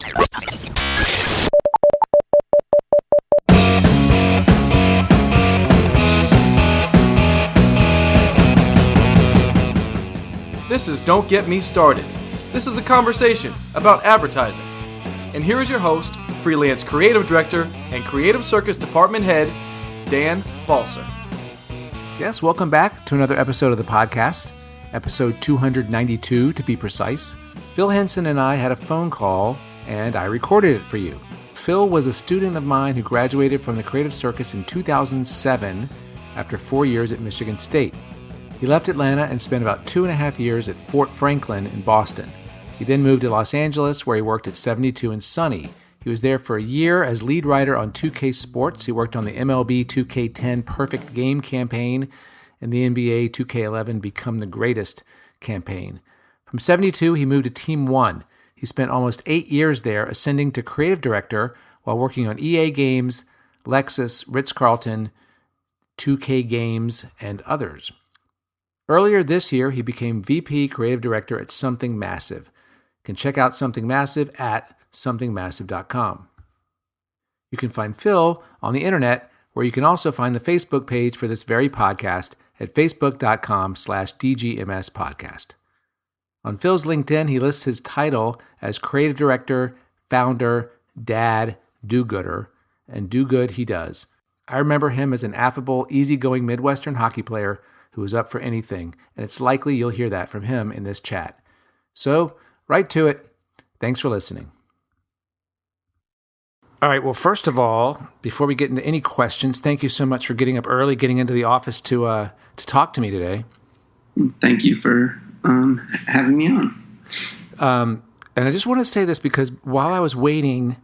This is Don't Get Me Started. This is a conversation about advertising. And here is your host, freelance creative director and creative circus department head, Dan Balser. Yes, welcome back to another episode of the podcast, episode 292 to be precise. Phil Henson and I had a phone call, and I recorded it for you. Phil was a student of mine who graduated from the Creative Circus in 2007 after 4 years at Michigan State. He left Atlanta and spent about 2.5 years at Fort Franklin in Boston. He then moved to Los Angeles, where he worked at 72 and Sunny. He was there for a year as lead writer on 2K Sports. He worked on the MLB 2K10 Perfect Game campaign and the NBA 2K11 Become the Greatest campaign. From 72, he moved to Team One. He spent almost 8 years there, ascending to creative director while working on EA Games, Lexus, Ritz-Carlton, 2K Games, and others. Earlier this year, he became VP Creative Director at Something Massive. You can check out Something Massive at somethingmassive.com. You can find Phil on the internet, where you can also find the Facebook page for this very podcast at facebook.com/DGMS podcast. On Phil's LinkedIn, he lists his title as Creative Director, Founder, Dad, Do-Gooder, and do good he does. I remember him as an affable, easygoing Midwestern hockey player who is up for anything, and it's likely you'll hear that from him in this chat. So, right to it. Thanks for listening. All right, well, first of all, before we get into any questions, thank you so much for getting up early, getting into the office to talk to me today. Thank you for having me on. And I just want to say this because while I was waiting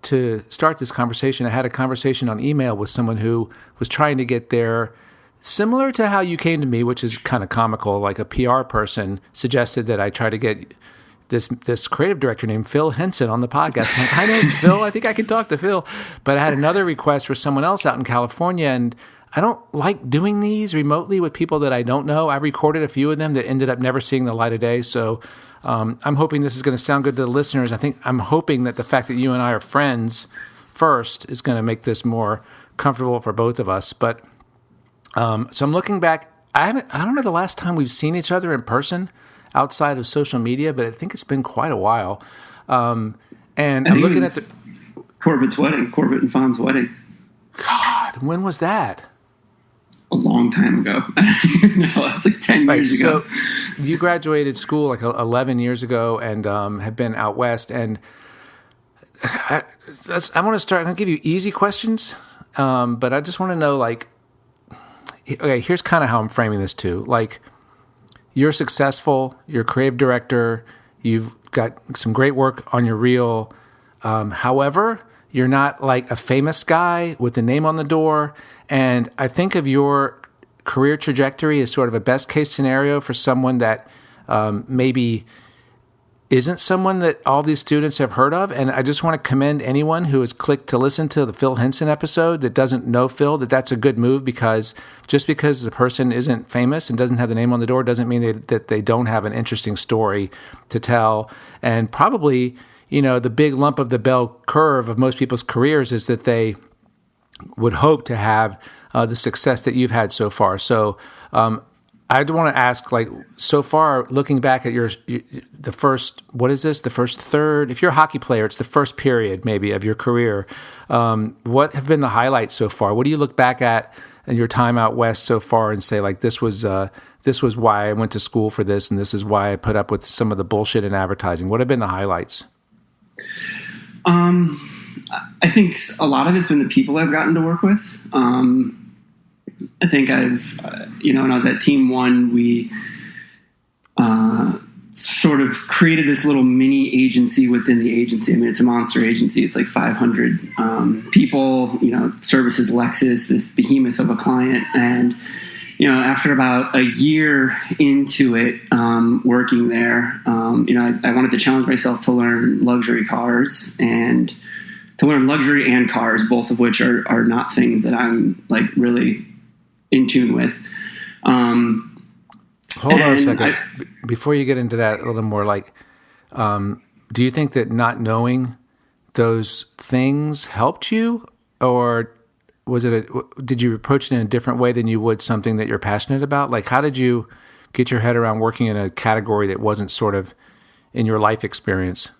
to start this conversation, I had a conversation on email with someone who was trying to get there. Similar to how you came to me, which is kind of comical, like a PR person suggested that I try to get this creative director named Phil Henson on the podcast. Like, I know Phil, I think I can talk to Phil. But I had another request for someone else out in California, and I don't like doing these remotely with people that I don't know. I recorded a few of them that ended up never seeing the light of day. So I'm hoping this is going to sound good to the listeners. I'm hoping that the fact that you and I are friends first is going to make this more comfortable for both of us. But so I'm looking back. I don't know the last time we've seen each other in person outside of social media, but I think it's been quite a while. And I'm looking at the Corbett and Fawn's wedding. God, when was that? A long time ago. No, it's like 10 years ago. So you graduated school like 11 years ago and have been out west. And I want to start. I'm going to give you easy questions, but I just want to know, like, okay, here's kind of how I'm framing this too. Like, you're successful, you're a creative director, you've got some great work on your reel. However, you're not like a famous guy with a name on the door. And I think of your career trajectory as sort of a best case scenario for someone that maybe isn't someone that all these students have heard of. And I just want to commend anyone who has clicked to listen to the Phil Henson episode that doesn't know Phil, that's a good move, because just because the person isn't famous and doesn't have the name on the door doesn't mean that they don't have an interesting story to tell. And probably, the big lump of the bell curve of most people's careers is that they would hope to have the success that you've had so far. So I want to ask, like, so far, looking back at the first, what is this? The first third? If you're a hockey player, it's the first period maybe of your career. What have been the highlights so far? What do you look back at in your time out west so far and say, like, this was why I went to school for this, and this is why I put up with some of the bullshit in advertising? What have been the highlights? I think a lot of it's been the people I've gotten to work with. I think I've, when I was at Team One, we sort of created this little mini agency within the agency. I mean, it's a monster agency. It's like 500 people, services Lexus, this behemoth of a client. And, after about a year into it, working there, I wanted to challenge myself to learn luxury cars and to learn luxury and cars, both of which are not things that I'm like really in tune with. Hold on a second. Before you get into that a little more, like, do you think that not knowing those things helped you, or did you approach it in a different way than you would something that you're passionate about? Like, how did you get your head around working in a category that wasn't sort of in your life experience?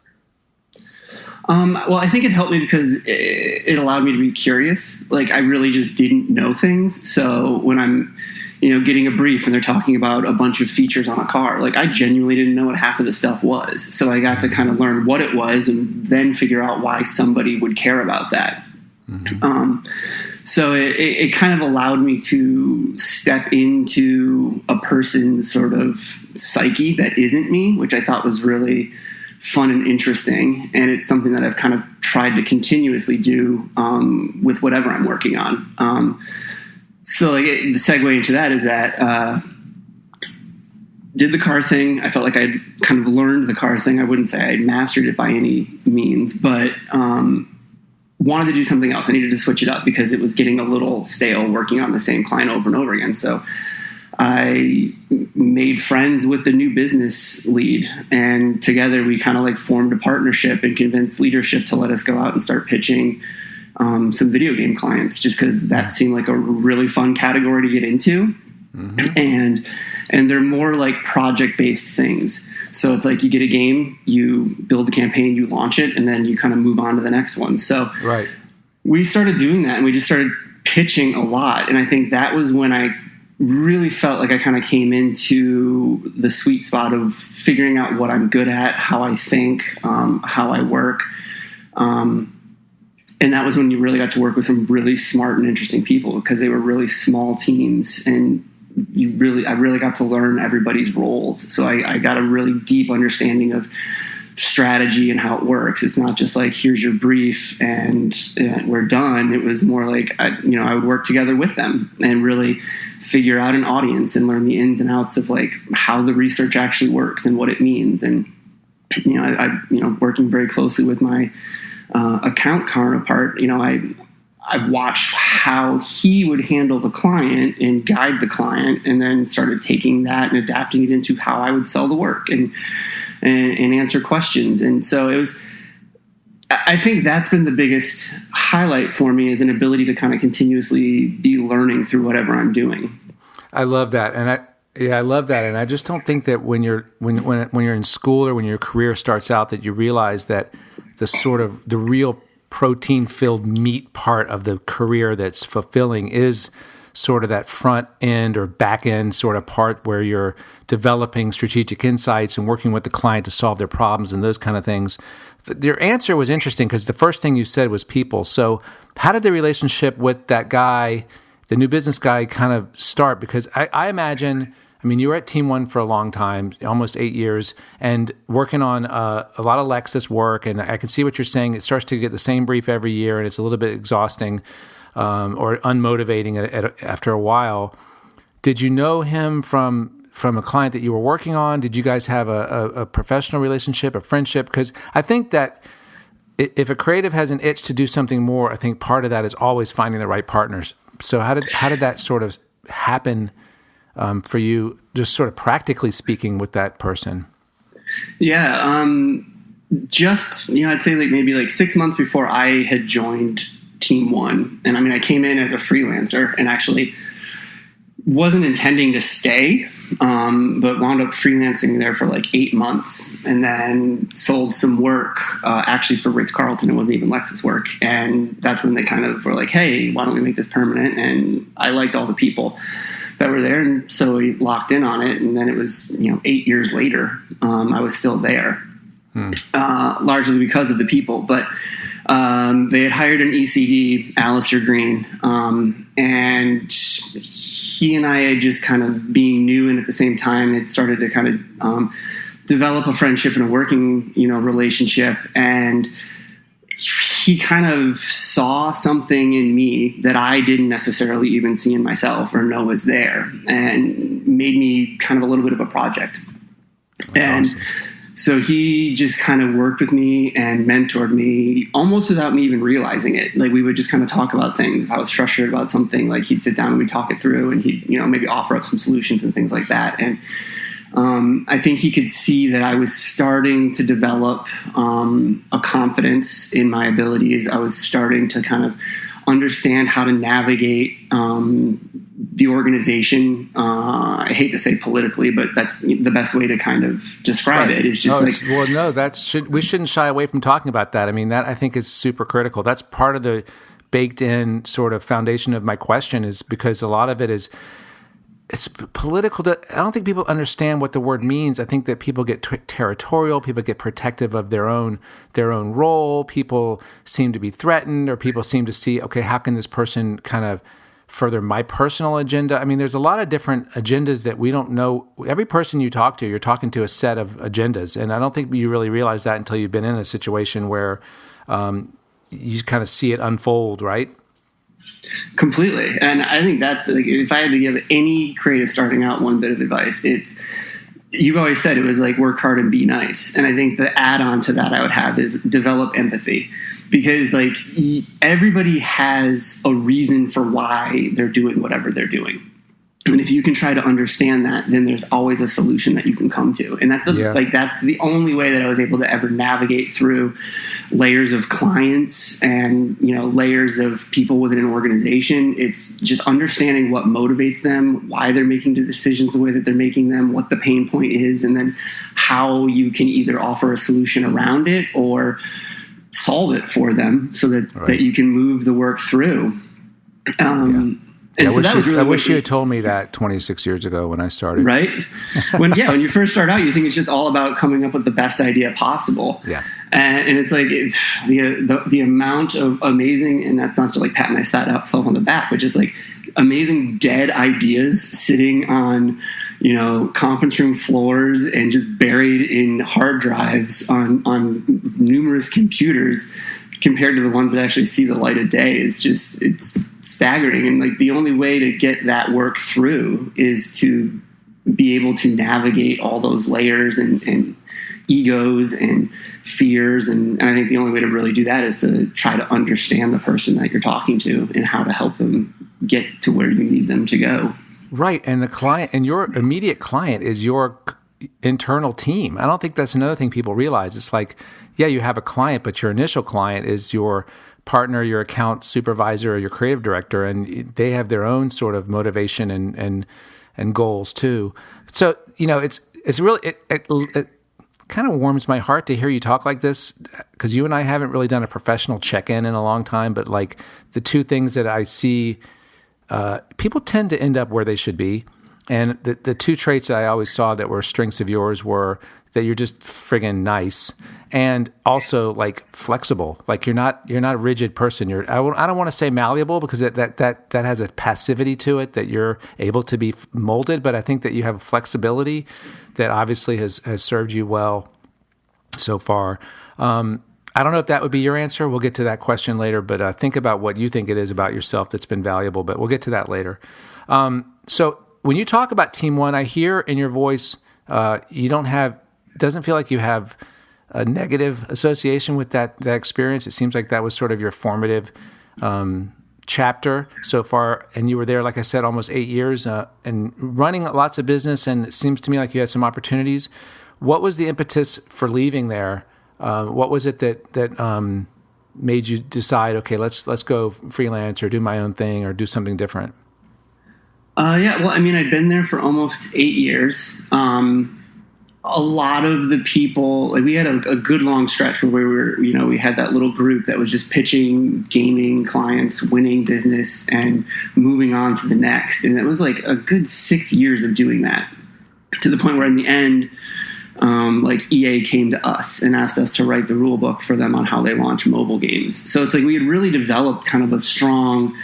Well, I think it helped me because it allowed me to be curious. Like, I really just didn't know things. So when I'm, getting a brief and they're talking about a bunch of features on a car, like, I genuinely didn't know what half of the stuff was. So I got to kind of learn what it was and then figure out why somebody would care about that. Mm-hmm. So it kind of allowed me to step into a person's sort of psyche that isn't me, which I thought was really fun and interesting. And it's something that I've kind of tried to continuously do with whatever I'm working on. So the segue into that is that did the car thing. I felt like I'd kind of learned the car thing. I wouldn't say I'd mastered it by any means, but wanted to do something else. I needed to switch it up because it was getting a little stale working on the same client over and over again. So I made friends with the new business lead, and together we kind of like formed a partnership and convinced leadership to let us go out and start pitching some video game clients, just because that seemed like a really fun category to get into. Mm-hmm. And they're more like project-based things. So it's like you get a game, you build the campaign, you launch it, and then you kind of move on to the next one. So we started doing that, and we just started pitching a lot. And I think that was when I really felt like I kind of came into the sweet spot of figuring out what I'm good at, how I think, how I work. And that was when you really got to work with some really smart and interesting people, because they were really small teams, and I really got to learn everybody's roles. So I got a really deep understanding of strategy and how it works. It's not just like, here's your brief and we're done. It was more like, I would work together with them and really figure out an audience and learn the ins and outs of like how the research actually works and what it means. And, I working very closely with my account counterpart, I watched how he would handle the client and guide the client, and then started taking that and adapting it into how I would sell the work and answer questions. And so I think that's been the biggest highlight for me, is an ability to kind of continuously be learning through whatever I'm doing. I love that. And I love that. And I just don't think that when you're in school or when your career starts out, that you realize that the real protein-filled meat part of the career that's fulfilling is sort of that front end or back end sort of part where you're developing strategic insights and working with the client to solve their problems and those kind of things. Your answer was interesting because the first thing you said was people. So how did the relationship with that guy, the new business guy, kind of start? Because I imagine, you were at Team One for a long time, almost 8 years, and working on a lot of Lexus work. And I can see what you're saying. It starts to get the same brief every year, and it's a little bit exhausting or unmotivating after a while. Did you know him from a client that you were working on? Did you guys have a professional relationship, a friendship? Because I think that if a creative has an itch to do something more, I think part of that is always finding the right partners. So how did that sort of happen for you, just sort of practically speaking, with that person? Yeah, I'd say maybe 6 months before I had joined Team One, and I came in as a freelancer and actually wasn't intending to stay, but wound up freelancing there for 8 months, and then sold some work actually for Ritz-Carlton. It wasn't even Lexus work, and that's when they kind of were like, "Hey, why don't we make this permanent?" And I liked all the people that were there, and so we locked in on it. And then it was 8 years later, I was still there, largely because of the people. But they had hired an ECD, Alistair Green, and he and I had just kind of, being new and at the same time, had started to kind of develop a friendship and a working relationship. And he kind of saw something in me that I didn't necessarily even see in myself or know was there, and made me kind of a little bit of a project. And awesome. So he just kind of worked with me and mentored me almost without me even realizing it. We would just kind of talk about things. If I was frustrated about something, he'd sit down and we'd talk it through, and he'd, maybe offer up some solutions and things like that. And I think he could see that I was starting to develop a confidence in my abilities. I was starting to kind of understand how to navigate the organization. I hate to say politically, but that's the best way to kind of describe it. Is just we shouldn't shy away from talking about that. I mean, that I think is super critical. That's part of the baked in sort of foundation of my question, is because a lot of it is, it's political. I don't think people understand what the word means. I think that people get territorial. People get protective of their own role. People seem to be threatened, or people seem to see, okay, how can this person kind of further my personal agenda? I mean, there's a lot of different agendas that we don't know. Every person you talk to, you're talking to a set of agendas, and I don't think you really realize that until you've been in a situation where you kind of see it unfold, right? Completely. And I think that's, like, if I had to give any creative starting out one bit of advice, you've always said it was like work hard and be nice. And I think the add-on to that I would have is develop empathy, because like everybody has a reason for why they're doing whatever they're doing. And if you can try to understand that, then there's always a solution that you can come to. And that's that's the only way that I was able to ever navigate through layers of clients and, layers of people within an organization. It's just understanding what motivates them, why they're making the decisions the way that they're making them, what the pain point is, and then how you can either offer a solution around it or solve it for them so that you can move the work through. I wish you had told me that 26 years ago when I started. Right? When you first start out, you think it's just all about coming up with the best idea possible. Yeah. And it's like the amount of amazing, and that's not just like patting myself on the back, but just like amazing dead ideas sitting on, conference room floors and just buried in hard drives on numerous computers, compared to the ones that actually see the light of day, it's staggering. And like the only way to get that work through is to be able to navigate all those layers and egos and fears. And I think the only way to really do that is to try to understand the person that you're talking to and how to help them get to where you need them to go. Right. And the client, and your immediate client, is your internal team. I don't think that's another thing people realize. It's like, yeah, you have a client, but your initial client is your partner, your account supervisor, or your creative director, and they have their own sort of motivation and goals too. So, it's really, it kind of warms my heart to hear you talk like this, because you and I haven't really done a professional check-in in a long time, but like the two things that I see, people tend to end up where they should be. And the two traits that I always saw that were strengths of yours were that you're just friggin' nice, and also like flexible. Like you're not a rigid person. I don't want to say malleable, because that has a passivity to it, that you're able to be molded. But I think that you have a flexibility that obviously has served you well so far. I don't know if that would be your answer. We'll get to that question later, but think about what you think it is about yourself that's been valuable, but we'll get to that later. So when you talk about Team One, I hear in your voice, doesn't feel like you have a negative association with that experience. It seems like that was sort of your formative chapter so far, and you were there, like I said, almost 8 years, and running lots of business, and it seems to me like you had some opportunities. What was the impetus for leaving there? What was it that made you decide, okay, let's go freelance or do my own thing or do something different? I'd been there for almost 8 years. A lot of the people, like we had a good long stretch where we were, we had that little group that was just pitching, gaming clients, winning business, and moving on to the next. And it was like a good 6 years of doing that, to the point where in the end, EA came to us and asked us to write the rule book for them on how they launch mobile games. So it's like we had really developed kind of a strong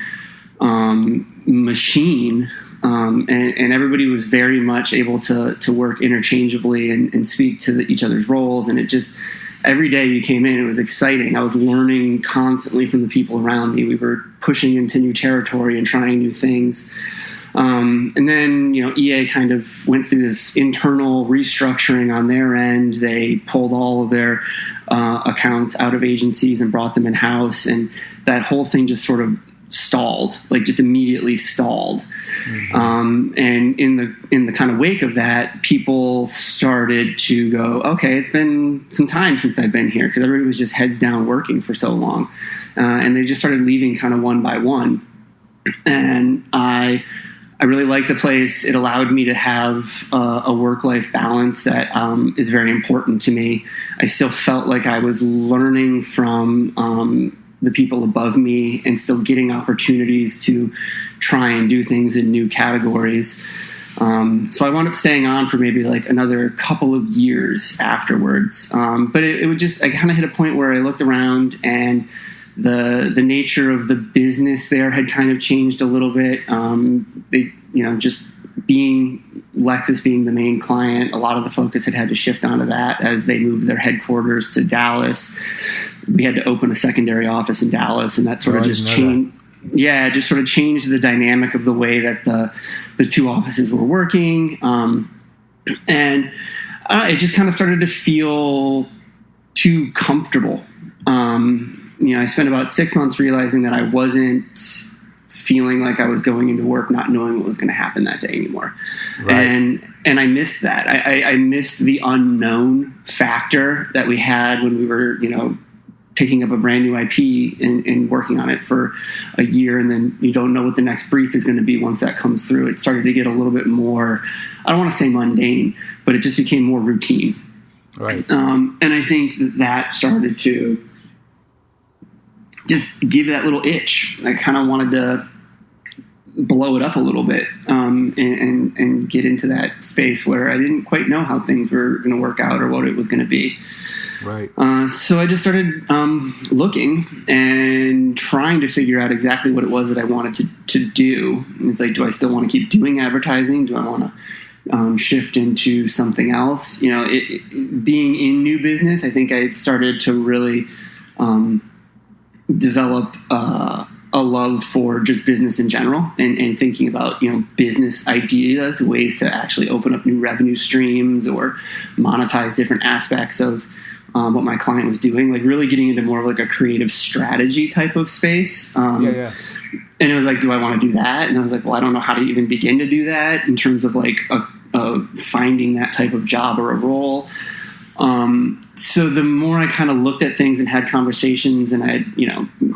machine. And everybody was very much able to work interchangeably and speak to each other's roles. And it just, every day you came in, it was exciting. I was learning constantly from the people around me. We were pushing into new territory and trying new things. And then, EA kind of went through this internal restructuring on their end. They pulled all of their accounts out of agencies and brought them in-house. And that whole thing just sort of stalled, like just immediately stalled. And in the kind of wake of that, people started to go, okay, it's been some time since I've been here, because everybody was just heads down working for so long. And they just started leaving kind of one by one. And I really liked the place. It allowed me to have a work-life balance that is very important to me. I still felt like I was learning from the people above me and still getting opportunities to try and do things in new categories. So I wound up staying on for maybe like another couple of years afterwards. But it would just, I kind of hit a point where I looked around, and the nature of the business there had kind of changed a little bit. Just Lexus being the main client, a lot of the focus had to shift onto that as they moved their headquarters to Dallas. We had to open a secondary office in Dallas, and that sort of just changed. Yeah, just sort of changed the dynamic of the way that the two offices were working. And it just kind of started to feel too comfortable. I spent about 6 months realizing that I wasn't feeling like I was going into work not knowing what was going to happen that day anymore. Right. And I missed that. I missed the unknown factor that we had when we were, picking up a brand new IP and working on it for a year, and then you don't know what the next brief is going to be once that comes through. It started to get a little bit more, I don't want to say mundane, but it just became more routine. Right. And I think that started to just give that little itch. I kind of wanted to blow it up a little bit and get into that space where I didn't quite know how things were going to work out or what it was going to be. Right. So I just started looking and trying to figure out exactly what it was that I wanted to do. And it's like, do I still want to keep doing advertising? Do I want to shift into something else? Being in new business, I think I started to really develop a love for just business in general, and thinking about business ideas, ways to actually open up new revenue streams or monetize different aspects of what my client was doing, like really getting into more of like a creative strategy type of space. And it was like, do I want to do that? And I was like, well, I don't know how to even begin to do that in terms of like finding that type of job or a role. So the more I kind of looked at things and had conversations, and I,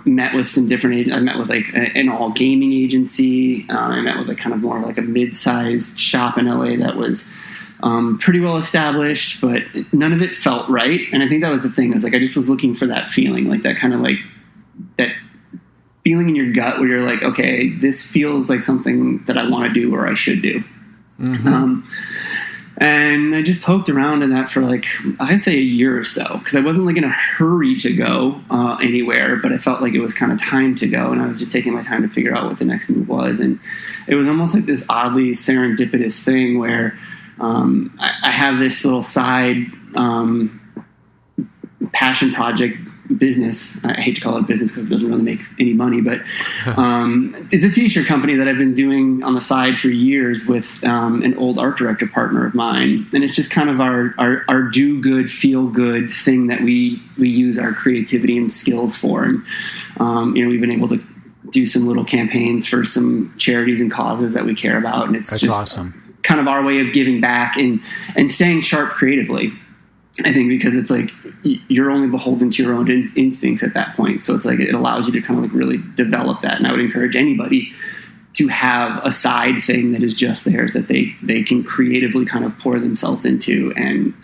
met with some different, I met with like an all gaming agency. I met with like kind of more like a mid-sized shop in LA that was pretty well established, but none of it felt right. And I think that was the thing, is like, I just was looking for that feeling, like that kind of like that feeling in your gut where you're like, okay, this feels like something that I want to do or I should do. Mm-hmm. And I just poked around in that for like, I'd say a year or so, because I wasn't like in a hurry to go anywhere, but I felt like it was kind of time to go. And I was just taking my time to figure out what the next move was. And it was almost like this oddly serendipitous thing where I have this little side passion project business. I hate to call it a business because it doesn't really make any money, but it's a t-shirt company that I've been doing on the side for years with an old art director partner of mine. And it's just kind of our do good, feel good thing that we use our creativity and skills for. And, we've been able to do some little campaigns for some charities and causes that we care about. And that's just awesome. Kind of our way of giving back and staying sharp creatively. I think because it's like you're only beholden to your own instincts at that point. So it's like it allows you to kind of like really develop that. And I would encourage anybody to have a side thing that is just theirs, that they can creatively kind of pour themselves into and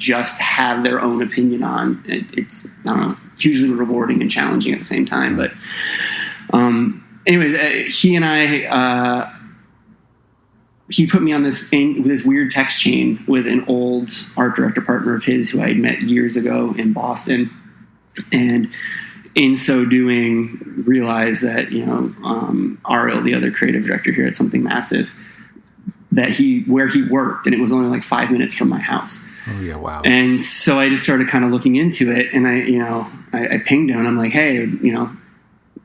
just have their own opinion on. It's, I don't know, hugely rewarding and challenging at the same time. But anyways, he and I... he put me on this weird text chain with an old art director partner of his who I had met years ago in Boston. And in so doing, realized that, Ariel, the other creative director here at Something Massive, that where he worked, and it was only like 5 minutes from my house. Oh yeah, wow. And so I just started kind of looking into it, and I pinged him and I'm like, hey,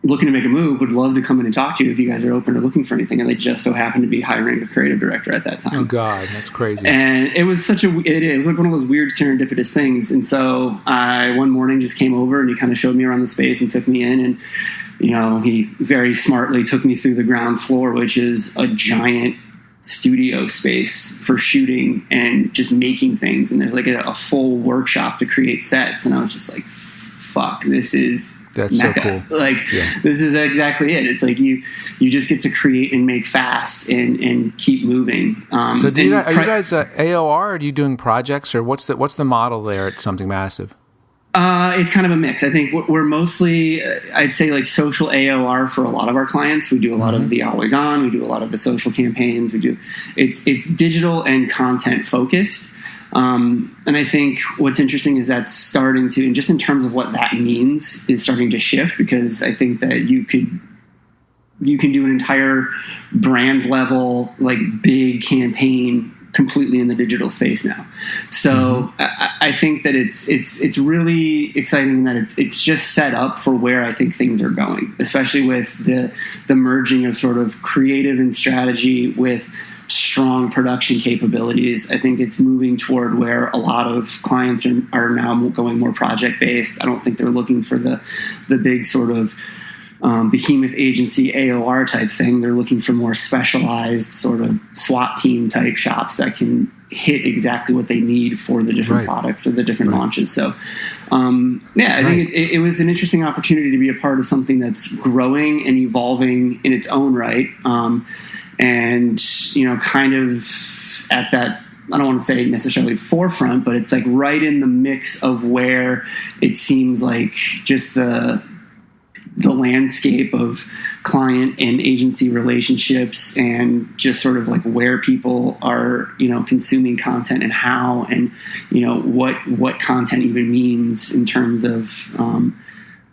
looking to make a move, would love to come in and talk to you if you guys are open or looking for anything. And they just so happened to be hiring a creative director at that time. Oh God, that's crazy. And it was it was like one of those weird serendipitous things. And so I one morning just came over and he kind of showed me around the space and took me in, and he very smartly took me through the ground floor, which is a giant studio space for shooting and just making things. And there's like a full workshop to create sets. And I was just like, fuck, that's mecca. So cool. This is exactly it. It's like you just get to create and make fast and keep moving. So are you guys AOR, or are you doing projects, or what's the model there at Something Massive? It's kind of a mix. I think we're mostly, I'd say, like social AOR for a lot of our clients. We do a lot of the always on. We do a lot of the social campaigns. It's digital and content focused. And I think what's interesting is that's starting to, and just in terms of what that means, is starting to shift, because I think that you can do an entire brand level, like big campaign completely in the digital space now. So I think that it's really exciting that it's just set up for where I think things are going, especially with the merging of sort of creative and strategy with strong production capabilities. I think it's moving toward where a lot of clients are now going more project based. I don't think they're looking for the big sort of behemoth agency AOR type thing. They're looking for more specialized sort of SWAT team type shops that can hit exactly what they need for the different products or the different launches. So, I think it was an interesting opportunity to be a part of something that's growing and evolving in its own right. And, kind of at that, I don't want to say necessarily forefront, but it's like right in the mix of where it seems like just the landscape of client and agency relationships, and just sort of like where people are, consuming content and how, and, what content even means in terms of,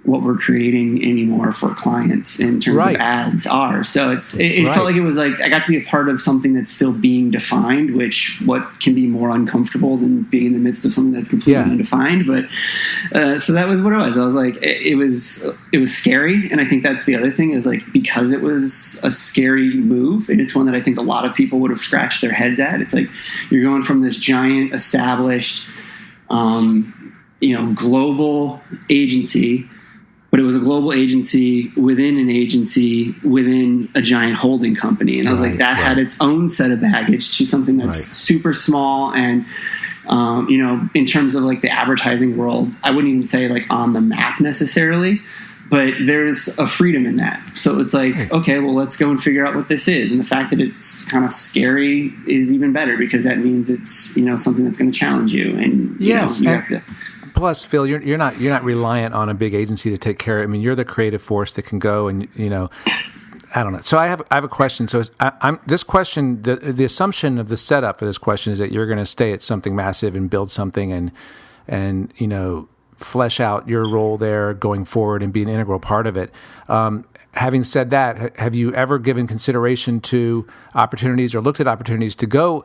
what we're creating anymore for clients in terms of ads are. So it felt like it was like I got to be a part of something that's still being defined, which what can be more uncomfortable than being in the midst of something that's completely undefined. But so that was what it was. I was like, it was scary. And I think that's the other thing, is like, because it was a scary move, and it's one that I think a lot of people would have scratched their heads at. It's like you're going from this giant established, global agency, but it was a global agency within an agency within a giant holding company. And I was like, that had its own set of baggage to something that's super small. And, in terms of like the advertising world, I wouldn't even say like on the map necessarily, but there's a freedom in that. So it's like, okay, well, let's go and figure out what this is. And the fact that it's kind of scary is even better, because that means it's, something that's going to challenge you. And, you have to... Plus, Phil, you're not reliant on a big agency to take care of it. I mean, you're the creative force that can go and, I don't know. So I have a question. So this question, the assumption of the setup for this question is that you're going to stay at Something Massive and build something and flesh out your role there going forward and be an integral part of it. Having said that, have you ever given consideration to opportunities or looked at opportunities to go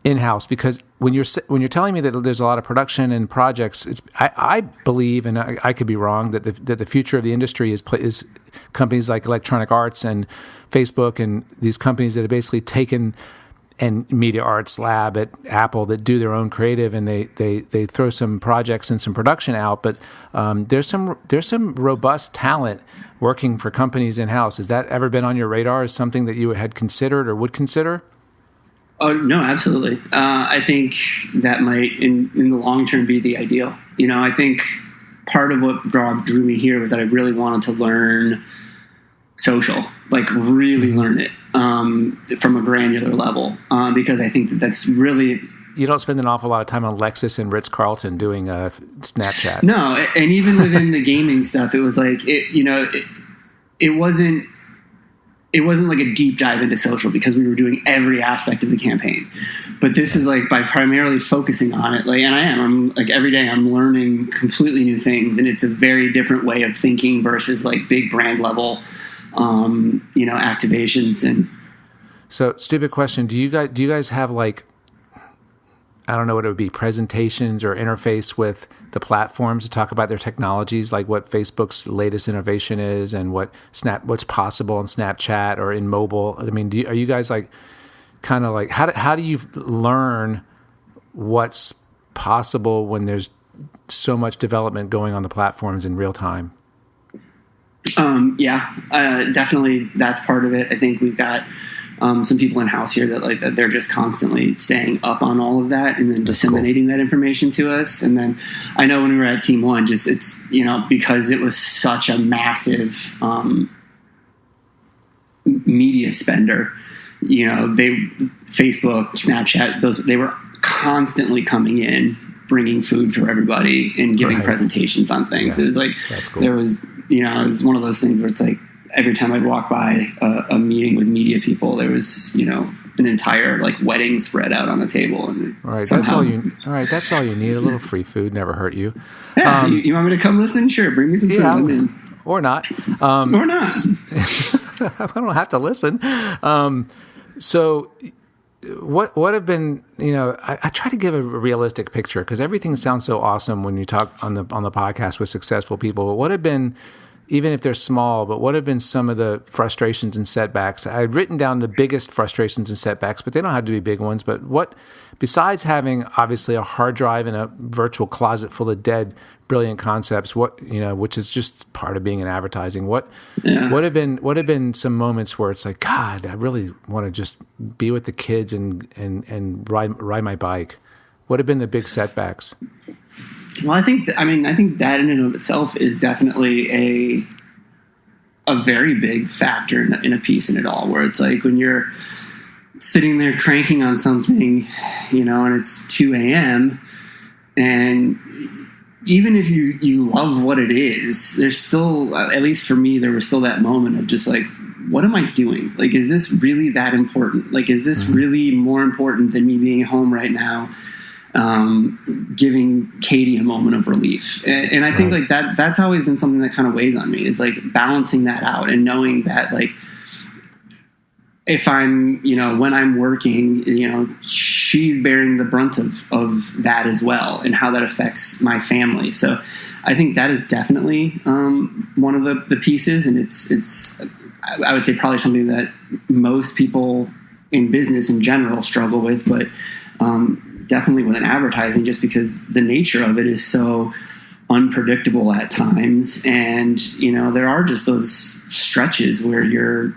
in-house? Because when you're telling me that there's a lot of production and projects, I believe, and I could be wrong, that the future of the industry is companies like Electronic Arts and Facebook and these companies that have basically taken, and Media Arts Lab at Apple, that do their own creative, and they throw some projects and some production out. But there's some robust talent working for companies in-house. Has that ever been on your radar as something that you had considered or would consider? Oh, no, absolutely. I think that might, in the long term, be the ideal. I think part of what drew me here was that I really wanted to learn social, like really learn it from a granular level, because I think that's really... You don't spend an awful lot of time on Lexus and Ritz-Carlton doing Snapchat. No, and even within the gaming stuff, it was like, it wasn't like a deep dive into social, because we were doing every aspect of the campaign. But this is like by primarily focusing on it, like, and I'm like every day I'm learning completely new things, and it's a very different way of thinking versus like big brand level, activations. And so, stupid question: Do you guys have like I don't know what it would be, presentations or interface with the platforms to talk about their technologies, like what Facebook's latest innovation is and what's possible in Snapchat or in mobile. I mean, are you guys like kind of like, how do you learn what's possible when there's so much development going on the platforms in real time? Definitely that's part of it. I think we've got some people in house here that they're just constantly staying up on all of that and then disseminating that information to us. And then I know when we were at Team One, it's because it was such a massive media spender. Facebook, Snapchat, they were constantly coming in, bringing food for everybody and giving presentations on things. Yeah, it was like cool. There was, it was one of those things where it's like every time I'd walk by a meeting with media people, there was, an entire like wedding spread out on the table. And all right, that's all you need. A little free food never hurt you. Yeah, you want me to come listen? Sure, bring me some food. I'm in. Or not. Or not. I don't have to listen. So what have been, I try to give a realistic picture because everything sounds so awesome when you talk on the podcast with successful people. But what have been, even if they're small, but what have been some of the frustrations and setbacks? I had written down the biggest frustrations and setbacks, but they don't have to be big ones. But what, besides having obviously a hard drive and a virtual closet full of dead, brilliant concepts, which is just part of being in advertising, what have been some moments where it's like, God, I really want to just be with the kids and ride my bike? What have been the big setbacks? Well, I think that in and of itself is definitely a very big factor in a piece in it all, where it's like when you're sitting there cranking on something, and it's 2 a.m. and even if you love what it is, there's still, at least for me, there was still that moment of just like, what am I doing? Like, is this really that important? Like, is this really more important than me being home right now, giving Katie a moment of relief? And I think like that's always been something that kind of weighs on me, is like balancing that out and knowing that like, if I'm, when I'm working, she's bearing the brunt of that as well and how that affects my family. So I think that is definitely one of the pieces. And it's I would say probably something that most people in business in general struggle with, but definitely with advertising, just because the nature of it is so unpredictable at times. And, there are just those stretches where you're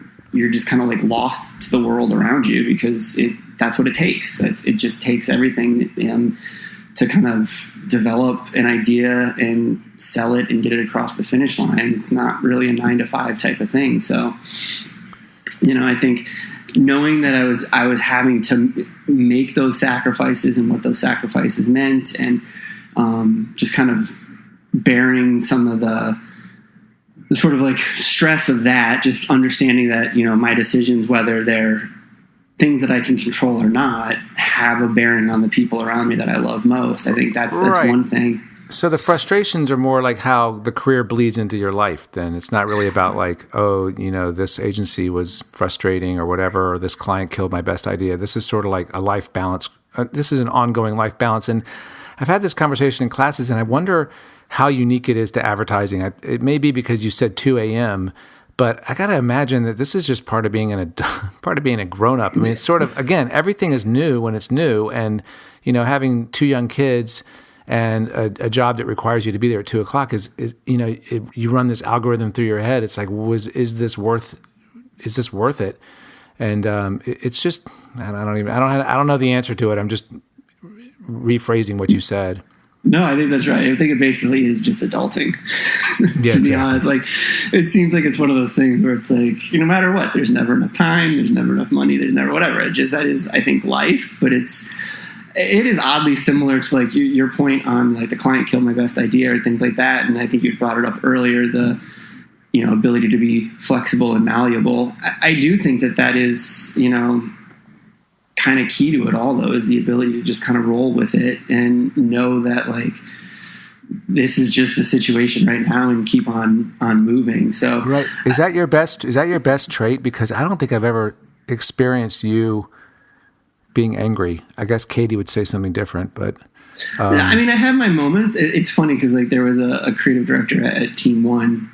just kind of like lost to the world around you because that's what it takes. It just takes everything to kind of develop an idea and sell it and get it across the finish line. It's not really a 9-to-5 type of thing. So, I think knowing that I was having to make those sacrifices and what those sacrifices meant, and just kind of bearing some of the sort of like stress of that, just understanding that, my decisions, whether they're things that I can control or not, have a bearing on the people around me that I love most. I think that's right. One thing. So the frustrations are more like how the career bleeds into your life then. It's not really about like, this agency was frustrating or whatever, or this client killed my best idea. This is sort of like a life balance. This is an ongoing life balance. And I've had this conversation in classes, and I wonder how unique it is to advertising. It may be because you said 2 a.m., but I got to imagine that this is just part of being a grown-up. I mean, it's sort of, again, everything is new when it's new, and having 2 young kids and a job that requires you to be there at 2:00 is you run this algorithm through your head. It's like, is this worth it? And it's just, I don't know the answer to it. I'm just rephrasing what you said. No, I think that's right. I think it basically is just adulting, to be honest. Like, it seems like it's one of those things where it's like, no matter what, there's never enough time, there's never enough money, there's never whatever. That is, I think, life. But it is oddly similar to like your point on like the client killed my best idea or things like that. And I think you brought it up earlier, the ability to be flexible and malleable. I do think that is, kind of key to it all, though, is the ability to just kind of roll with it and know that like this is just the situation right now and keep on moving. So right. Is that your best trait? Because I don't think I've ever experienced you being angry. I guess Katie would say something different, but I mean, I have my moments. It's funny because like there was a creative director at Team One.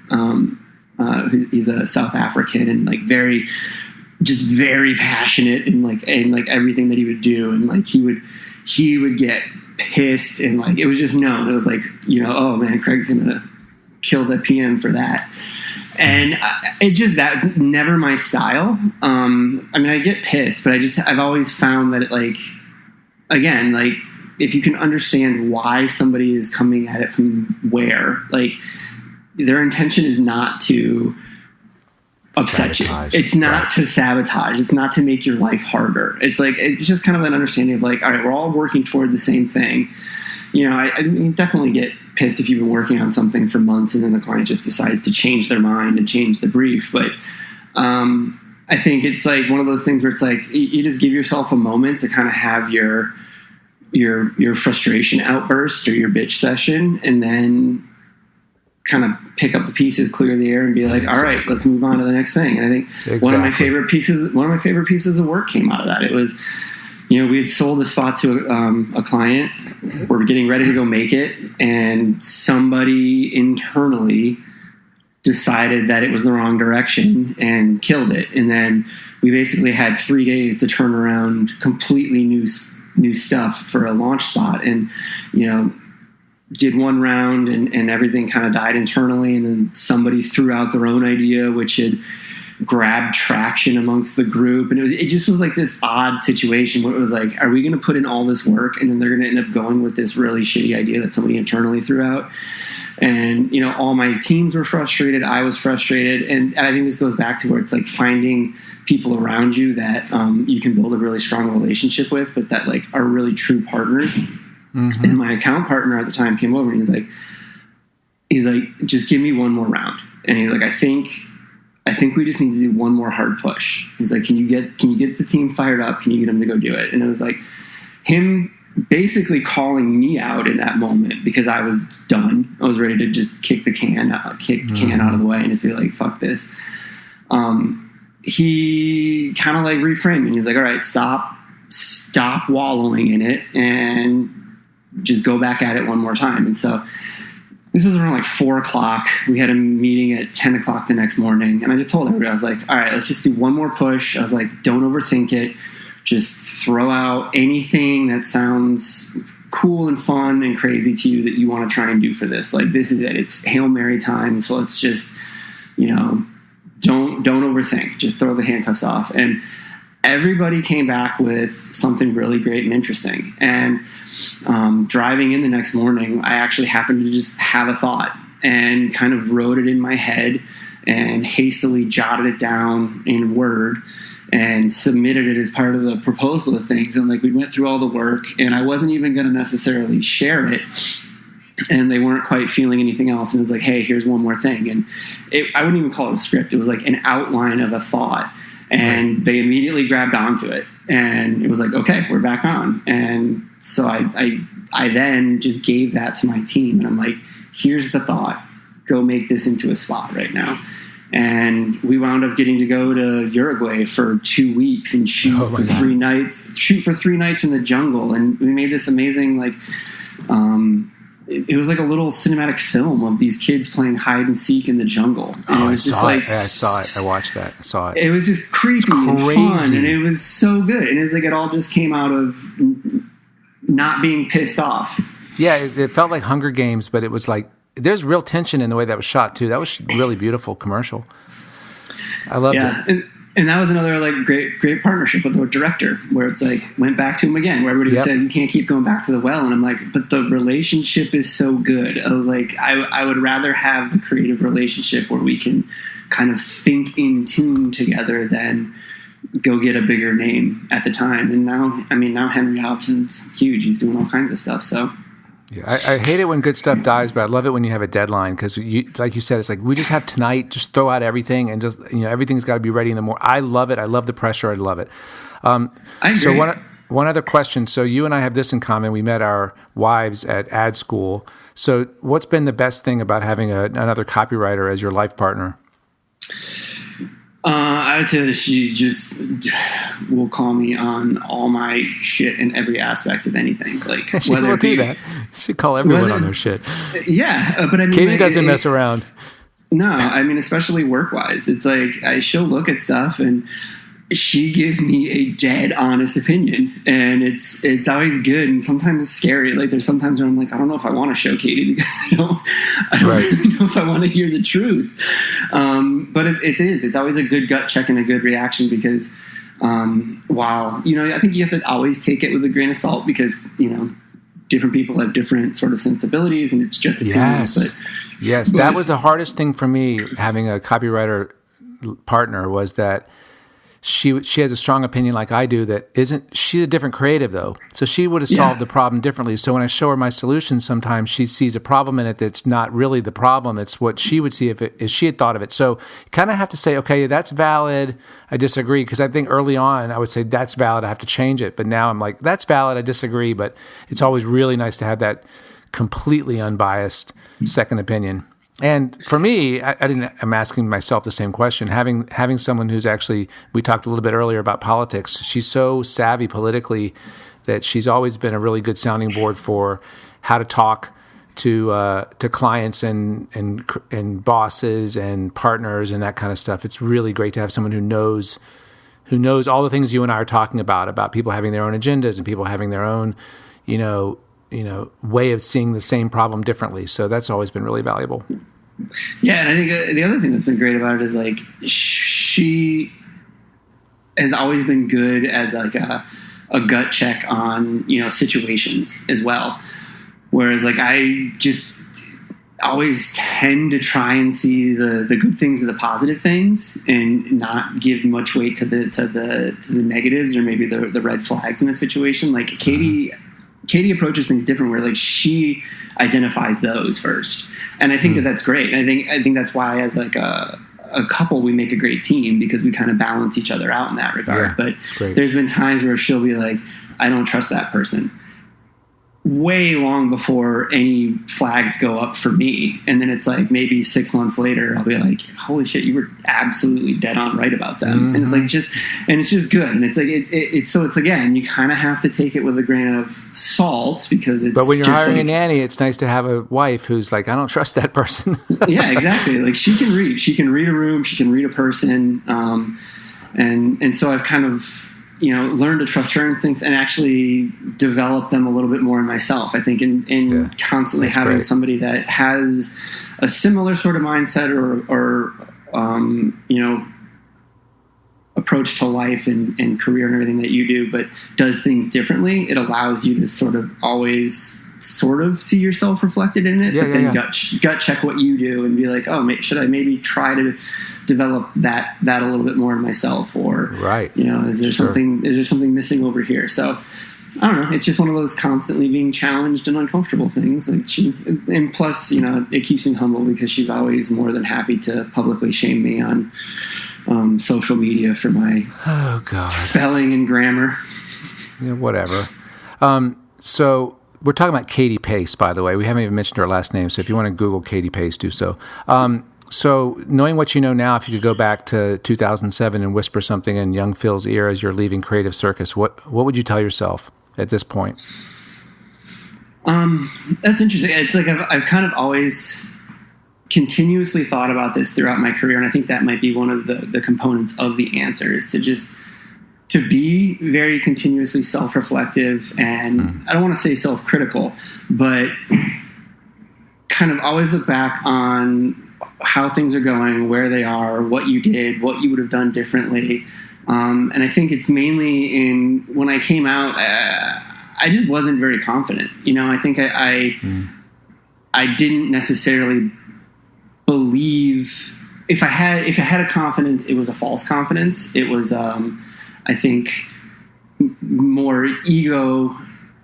He's a South African and like very passionate and like everything that he would do, and like he would get pissed, and like it was just known. It was like, oh man, Craig's gonna kill the PM for that. And that's never my style. I mean, I get pissed, but I've always found that again, like if you can understand why somebody is coming at it from where, like their intention is not to upset sabotage. You. It's not to sabotage. It's not to make your life harder. It's like, it's just kind of an understanding of like, all right, we're all working toward the same thing. I mean, definitely get pissed if you've been working on something for months and then the client just decides to change their mind and change the brief. But I think it's like one of those things where it's like you just give yourself a moment to kind of have your frustration outburst or your bitch session, and then kind of pick up the pieces, clear the air, and be like, all right, let's move on to the next thing. And I think one of my favorite pieces of work came out of that. It was, we had sold a spot to a client. We're getting ready to go make it, and somebody internally decided that it was the wrong direction and killed it. And then we basically had 3 days to turn around completely new stuff for a launch spot, and did one round and everything kind of died internally, and then somebody threw out their own idea which had grabbed traction amongst the group, and it just was like this odd situation where it was like, are we going to put in all this work and then they're going to end up going with this really shitty idea that somebody internally threw out? And all my teams were frustrated, I was frustrated, and I think this goes back to where it's like finding people around you that you can build a really strong relationship with, but that like are really true partners. Mm-hmm. And my account partner at the time came over and he's like, just give me one more round. And he's like, I think we just need to do one more hard push. He's like, can you get the team fired up? Can you get them to go do it? And it was like him basically calling me out in that moment because I was done. I was ready to just kick the can out of the way and just be like, fuck this. He kind of like reframed me. He's like, all right, stop wallowing in it and just go back at it one more time. And so this was around like 4:00. We had a meeting at 10:00 the next morning. And I just told everybody, I was like, all right, let's just do one more push. I was like, don't overthink it. Just throw out anything that sounds cool and fun and crazy to you that you want to try and do for this. Like, this is it. It's Hail Mary time. So let's just, don't overthink. Just throw the handcuffs off. And everybody came back with something really great and interesting. And driving in the next morning, I actually happened to just have a thought and kind of wrote it in my head and hastily jotted it down in Word and submitted it as part of the proposal of things. And like, we went through all the work, and I wasn't even going to necessarily share it. And they weren't quite feeling anything else. And it was like, hey, here's one more thing. And I wouldn't even call it a script. It was like an outline of a thought. And they immediately grabbed onto it. And it was like, okay, we're back on. And so I then just gave that to my team. And I'm like, here's the thought. Go make this into a spot right now. And we wound up getting to go to Uruguay for 2 weeks and shoot for 3 nights. Shoot for 3 nights in the jungle. And we made this amazing, like, it was like a little cinematic film of these kids playing hide and seek in the jungle. And it was just like, I saw it. I watched that. I saw it. It was just creepy and fun, and it was so good. And it's like it all just came out of not being pissed off. Yeah, it felt like Hunger Games, but it was like there's real tension in the way that was shot too. That was really beautiful commercial. I loved it. And that was another like great partnership with the director, where it's like went back to him again, where everybody said you can't keep going back to the well, and I'm like, but the relationship is so good. I was like, I would rather have the creative relationship where we can kind of think in tune together than go get a bigger name at the time. And now Henry Hobson's huge. He's doing all kinds of stuff. So. Yeah, I hate it when good stuff dies, but I love it when you have a deadline because, like you said, it's like we just have tonight. Just throw out everything, and just everything's got to be ready in the morning. I love it. I love the pressure. I love it. I agree. So one other question. So you and I have this in common. We met our wives at ad school. So what's been the best thing about having another copywriter as your life partner? I would say that she just will call me on all my shit in every aspect of anything. Like she whether will it be do that. She call everyone on their shit. Yeah, but I mean, Katie doesn't mess around. No, I mean, especially work-wise. It's like she'll look at stuff and she gives me a dead honest opinion, and it's always good and sometimes scary. Like there's sometimes where I'm like, I don't know if I want to show Katie because I don't really know if I want to hear the truth. But it's always a good gut check and a good reaction because while, I think you have to always take it with a grain of salt because, different people have different sort of sensibilities and it's just opinions. Yes, that was the hardest thing for me having a copywriter partner was that she has a strong opinion like I do she's a different creative though. So she would have solved the problem differently. So when I show her my solution, sometimes she sees a problem in it that's not really the problem. It's what she would see if she had thought of it. So you kind of have to say, okay, that's valid. I disagree. Because I think early on I would say that's valid. I have to change it. But now I'm like, that's valid. I disagree. But it's always really nice to have that completely unbiased second opinion. And for me, I'm asking myself the same question. Having someone who's actually, we talked a little bit earlier about politics. She's so savvy politically that she's always been a really good sounding board for how to talk to clients and bosses and partners and that kind of stuff. It's really great to have someone who knows all the things you and I are talking about people having their own agendas and people having their own, way of seeing the same problem differently. So that's always been really valuable. Yeah, and I think the other thing that's been great about it is like she has always been good as like a gut check on situations as well. Whereas like I just always tend to try and see the good things or the positive things and not give much weight to the negatives or maybe the red flags in a situation. Like Katie approaches things different where like she identifies those first. And I think that's great. And I think that's why as like a couple, we make a great team because we kind of balance each other out in that regard. Yeah, but there's been times where she'll be like, I don't trust that person. Way long before any flags go up for me. And then it's like maybe 6 months later, I'll be like, holy shit, you were absolutely dead on right about them. Mm-hmm. And it's like it's just good. And it's like, it's again, you kind of have to take it with a grain of salt because it's. But when you're just hiring like, a nanny, it's nice to have a wife who's like, I don't trust that person. Yeah, exactly. Like she can read a room, she can read a person. And so I've kind of, learn to trust her instincts and actually develop them a little bit more in myself. I think in constantly having somebody that has a similar sort of mindset or approach to life and career and everything that you do, but does things differently, it allows you to sort of always sort of see yourself reflected in it, gut check what you do and be like, oh, should I maybe try to develop that a little bit more in myself, or is there something missing over here? So I don't know. It's just one of those constantly being challenged and uncomfortable things. Like and plus, it keeps me humble because she's always more than happy to publicly shame me on social media for my spelling and grammar. Yeah, whatever. So. We're talking about Katie Pace, by the way. We haven't even mentioned her last name, so if you want to Google Katie Pace, do so. So knowing what you know now, if you could go back to 2007 and whisper something in young Phil's ear as you're leaving Creative Circus, what would you tell yourself at this point? That's interesting. It's like I've kind of always continuously thought about this throughout my career, and I think that might be one of the components of the answer is to be very continuously self-reflective and I don't want to say self-critical, but kind of always look back on how things are going, where they are, what you did, what you would have done differently. And I think it's mainly when I came out, I just wasn't very confident. I think I didn't necessarily believe if I had a confidence, it was a false confidence. It was, I think, more ego,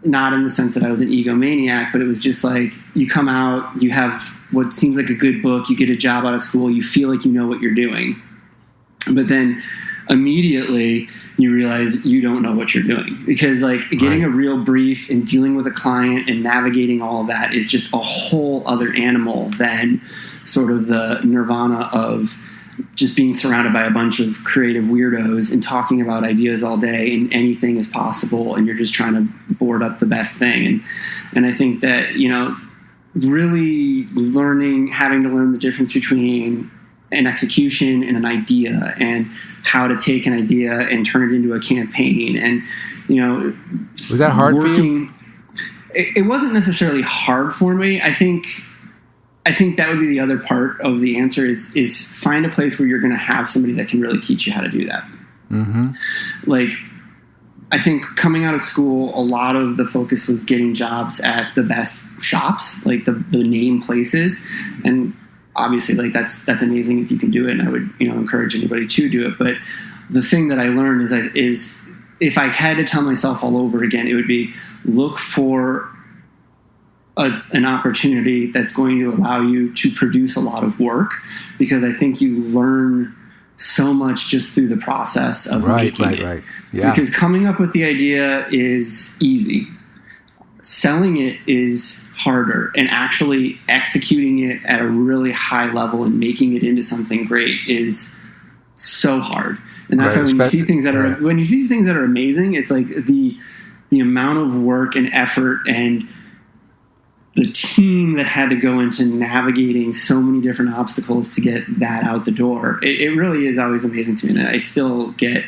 not in the sense that I was an egomaniac, but it was just like you come out, you have what seems like a good book, you get a job out of school, you feel like you know what you're doing. But then immediately you realize you don't know what you're doing because like getting a real brief and dealing with a client and navigating all of that is just a whole other animal than sort of the nirvana of just being surrounded by a bunch of creative weirdos and talking about ideas all day, and anything is possible, and you're just trying to board up the best thing. And I think that, really having to learn the difference between an execution and an idea, and how to take an idea and turn it into a campaign. And, was that hard for you? It wasn't necessarily hard for me. I think that would be the other part of the answer is find a place where you're going to have somebody that can really teach you how to do that. Mm-hmm. Like, I think coming out of school, a lot of the focus was getting jobs at the best shops, like the name places. And obviously, like, that's amazing if you can do it. And I would, encourage anybody to do it. But the thing that I learned is if I had to tell myself all over again, it would be look for an opportunity that's going to allow you to produce a lot of work, because I think you learn so much just through the process of making it. Right. Yeah. Because coming up with the idea is easy. Selling it is harder, and actually executing it at a really high level and making it into something great is so hard. And that's why when you see things that are amazing, it's like the amount of work and effort and the team that had to go into navigating so many different obstacles to get that out the door. It really is always amazing to me. And I still get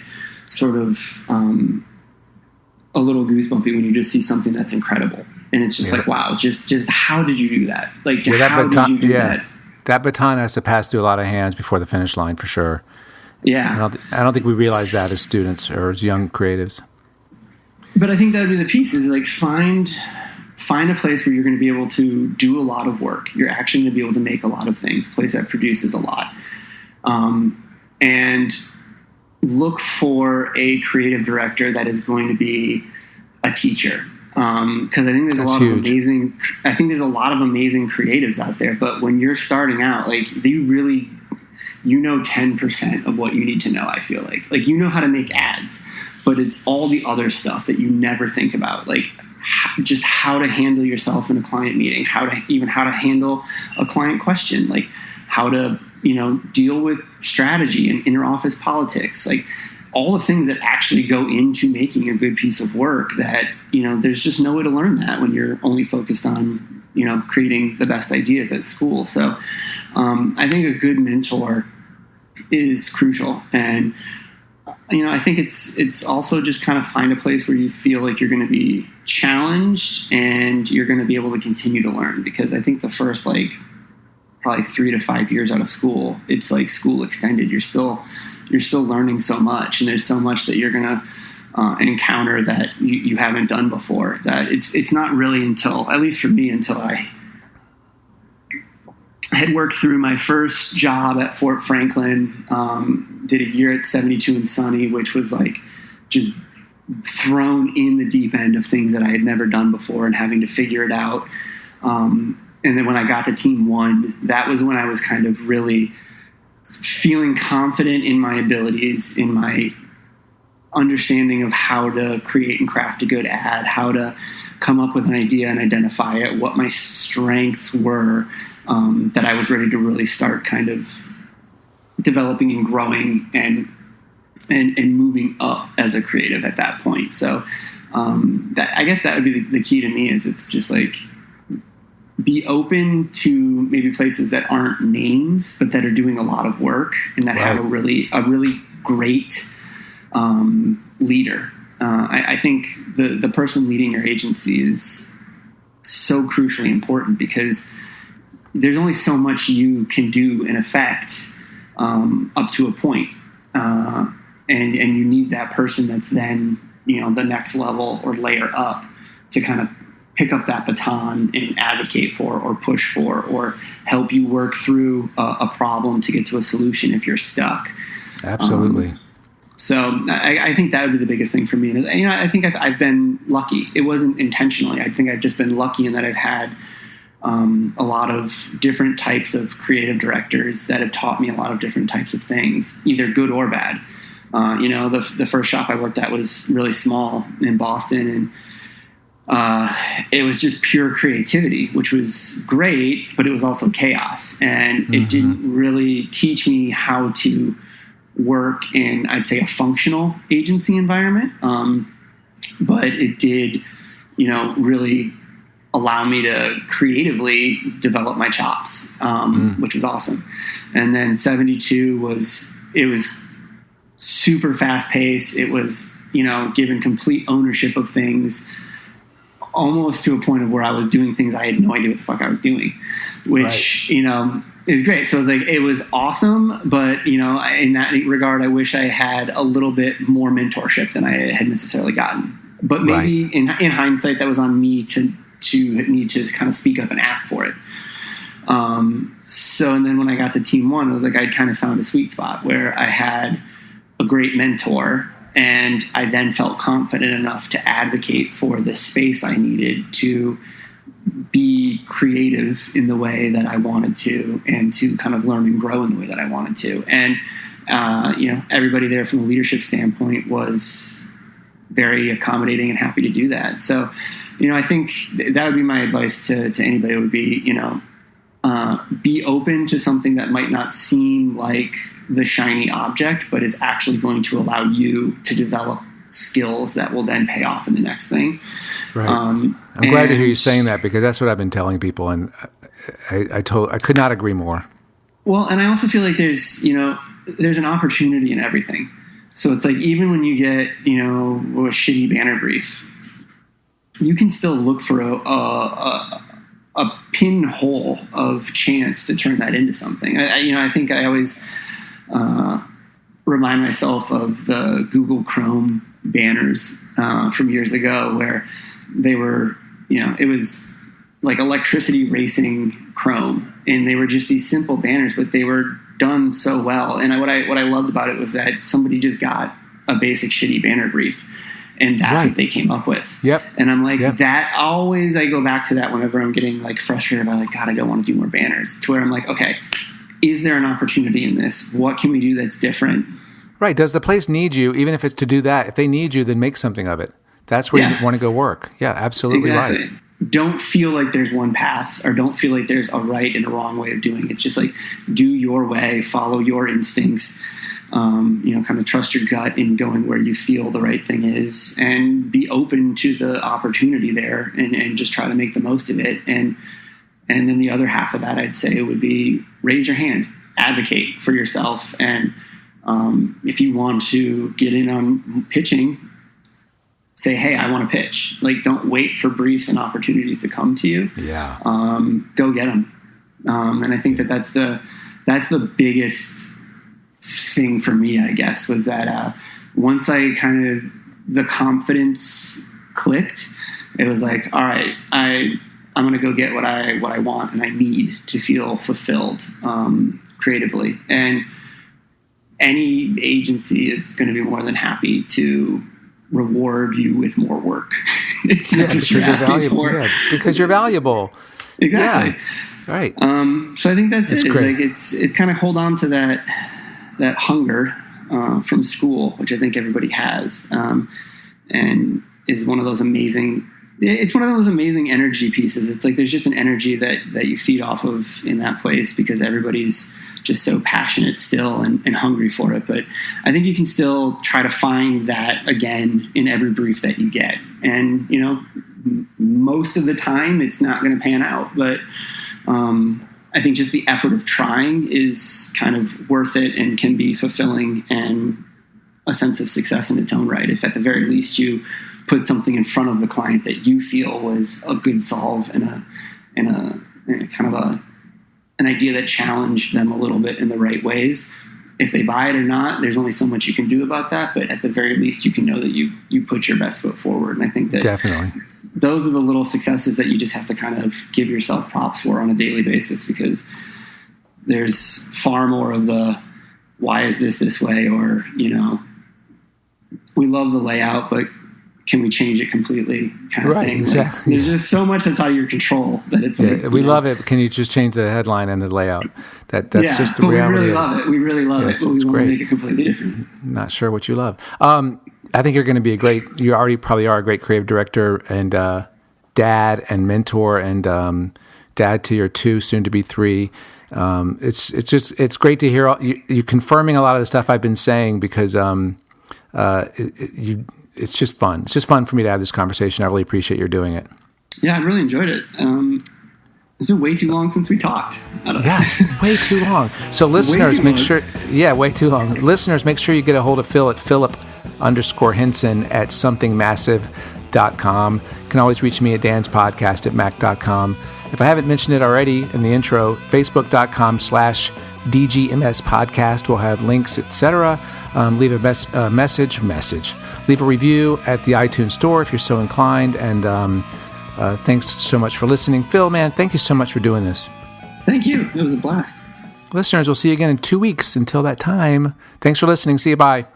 sort of a little goosebumpy when you just see something that's incredible. And it's just like, wow, just how did you do that? Like, how did you do that? That baton has to pass through a lot of hands before the finish line, for sure. Yeah. I don't think we realize that as students or as young creatives. But I think that would be the piece, is like find a place where you're going to be able to do a lot of work. You're actually going to be able to make a lot of things, a place that produces a lot. And look for a creative director that is going to be a teacher. Because I think there's a lot of amazing creatives out there. But when you're starting out, like, they really, 10% of what you need to know, I feel like how to make ads, but it's all the other stuff that you never think about. Like, just how to handle yourself in a client meeting, how to handle a client question, like how to, deal with strategy and inter-office politics, like all the things that actually go into making a good piece of work that, there's just no way to learn that when you're only focused on, creating the best ideas at school. So I think a good mentor is crucial. And, I think it's also just kind of find a place where you feel like you're going to be challenged and you're going to be able to continue to learn. Because I think the first, probably 3 to 5 years out of school, it's like school extended. You're still learning so much, and there's so much that you're going to encounter that you haven't done before, that it's not really until, at least for me, until I had worked through my first job at Fort Franklin, did a year at 72 and Sunny, which was like just thrown in the deep end of things that I had never done before and having to figure it out. And then when I got to Team 1, that was when I was kind of really feeling confident in my abilities, in my understanding of how to create and craft a good ad, how to come up with an idea and identify it, what my strengths were, that I was ready to really start kind of developing and growing and moving up as a creative at that point. So I guess that would be the key to me, is it's just like be open to maybe places that aren't names, but that are doing a lot of work and that have a really great leader. I think the person leading your agency is so crucially important, because there's only so much you can do in effect up to a point. And you need that person that's then, the next level or layer up to kind of pick up that baton and advocate for or push for or help you work through a problem to get to a solution if you're stuck. Absolutely. So I think that would be the biggest thing for me. And, I think I've been lucky. It wasn't intentionally. I think I've just been lucky in that I've had a lot of different types of creative directors that have taught me a lot of different types of things, either good or bad. The first shop I worked at was really small in Boston, and it was just pure creativity, which was great, but it was also chaos. And it didn't really teach me how to work in, I'd say, a functional agency environment. But it did, really allow me to creatively develop my chops, which was awesome. And then 72 was super fast paced. It was, given complete ownership of things, almost to a point of where I was doing things I had no idea what the fuck I was doing, which, is great. So it was awesome. But, in that regard, I wish I had a little bit more mentorship than I had necessarily gotten. But maybe in hindsight, that was on me to need to kind of speak up and ask for it. And then when I got to Team One, it was like I'd kind of found a sweet spot where I had a great mentor, and I then felt confident enough to advocate for the space I needed to be creative in the way that I wanted to, and to kind of learn and grow in the way that I wanted to. And, everybody there from a leadership standpoint was very accommodating and happy to do that. So, I think that would be my advice to anybody would be, be open to something that might not seem like the shiny object, but is actually going to allow you to develop skills that will then pay off in the next thing. Right. I'm glad to hear you saying that, because that's what I've been telling people, and I could not agree more. Well, and I also feel like there's an opportunity in everything. So it's like, even when you get, a shitty banner brief, you can still look for a pinhole of chance to turn that into something. I think I always remind myself of the Google Chrome banners from years ago, where they were, it was like electricity racing Chrome, and they were just these simple banners, but they were done so well. And what I loved about it was that somebody just got a basic shitty banner brief, and that's what they came up with. Yep. And I'm like, that always, I go back to that whenever I'm getting like frustrated about like, God, I don't want to do more banners, to where I'm like, okay, is there an opportunity in this? What can we do that's different? Right. Does the place need you? Even if it's to do that, if they need you, then make something of it. That's where you want to go work. Yeah, absolutely. Exactly. Right. Don't feel like there's one path, or don't feel like there's a right and a wrong way of doing it. It's just like, do your way, follow your instincts, kind of trust your gut in going where you feel the right thing is, and be open to the opportunity there, and just try to make the most of it. And then the other half of that, I'd say, would be raise your hand, advocate for yourself. And if you want to get in on pitching, say, hey, I want to pitch. Like, don't wait for briefs and opportunities to come to you. Yeah. Go get them. And I think that's the biggest thing for me, I guess, was that once I kind of, the confidence clicked, it was like, all right, I'm going to go get what I want and I need to feel fulfilled creatively. And any agency is going to be more than happy to reward you with more work. That's what you're asking for. Yeah, because you're valuable. Exactly. Yeah. Right. So I think that's it. Great. It's kind of hold on to that hunger from school, which I think everybody has, and is one of those amazing. It's one of those amazing energy pieces. It's like there's just an energy that you feed off of in that place, because everybody's just so passionate still and hungry for it. But I think you can still try to find that again in every brief that you get. And, most of the time it's not going to pan out, but I think just the effort of trying is kind of worth it and can be fulfilling and a sense of success in its own right. If at the very least you put something in front of the client that you feel was a good solve and a kind of an idea that challenged them a little bit in the right ways. If they buy it or not, there's only so much you can do about that. But at the very least, you can know that you put your best foot forward. And I think that definitely those are the little successes that you just have to kind of give yourself props for on a daily basis, because there's far more of the why is this way, or, we love the layout, but can we change it completely kind of thing. Exactly. Like, there's just so much that's out of your control that it's like, we love it. Can you just change the headline and the layout? That's just the reality. We really love it. We really love it, but we want to make it completely different. Not sure what you love. I think you're going to be you already probably are a great creative director, and dad and mentor and dad to your 2, soon to be 3. It's great to hear you confirming a lot of the stuff I've been saying, because it's just fun. It's just fun for me to have this conversation. I really appreciate your doing it. Yeah, I really enjoyed it. It's been way too long since we talked. Yeah, it's way too long. So listeners, make sure. Yeah, way too long. Listeners, make sure you get a hold of Phil at Philip_Henson at somethingmassive.com. You can always reach me at danspodcast@mac.com. If I haven't mentioned it already in the intro, facebook.com/DGMS podcast will have links, etc. Leave a message. Leave a review at the iTunes store if you're so inclined. And thanks so much for listening. Phil, man, thank you so much for doing this. Thank you. It was a blast. Listeners, we'll see you again in 2 weeks. Until that time, thanks for listening. See you. Bye.